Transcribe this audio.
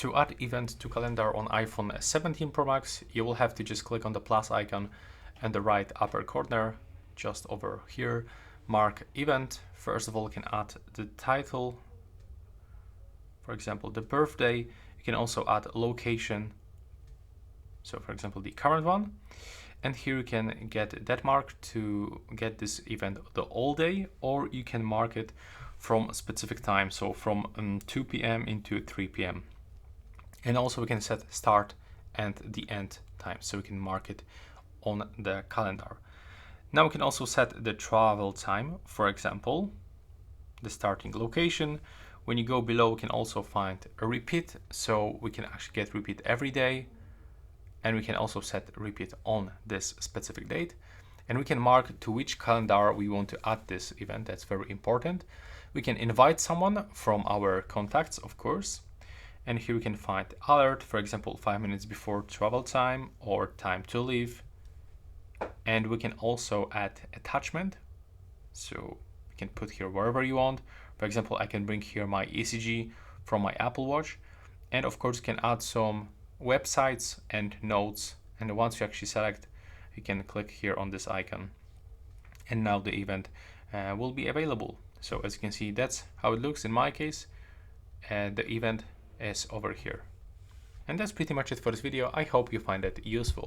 To add event to calendar on iPhone 17 Pro Max, you will have to just click on the plus icon in the right upper corner, just over here, mark event. First of all, you can add the title, for example, the birthday. You can also add location, so for example, the current one. And here you can get that mark to get this event the all day, or you can mark it from a specific time, so from 2 p.m. into 3 p.m. And also we can set start and the end time, so we can mark it on the calendar. Now we can also set the travel time, for example, the starting location. When you go below, we can also find a repeat, so we can actually get repeat every day. And we can also set repeat on this specific date. And we can mark to which calendar we want to add this event. That's very important. We can invite someone from our contacts, of course. And here we can find alert, for example, 5 minutes before travel time or time to leave. And we can also add attachment. So you can put here wherever you want. For example, I can bring here my ECG from my Apple Watch. And of course, you can add some websites and notes. And once you actually select, you can click here on this icon. And now the event will be available. So as you can see, that's how it looks in my case. The event is over here. And that's pretty much it for this video. I hope you find it useful.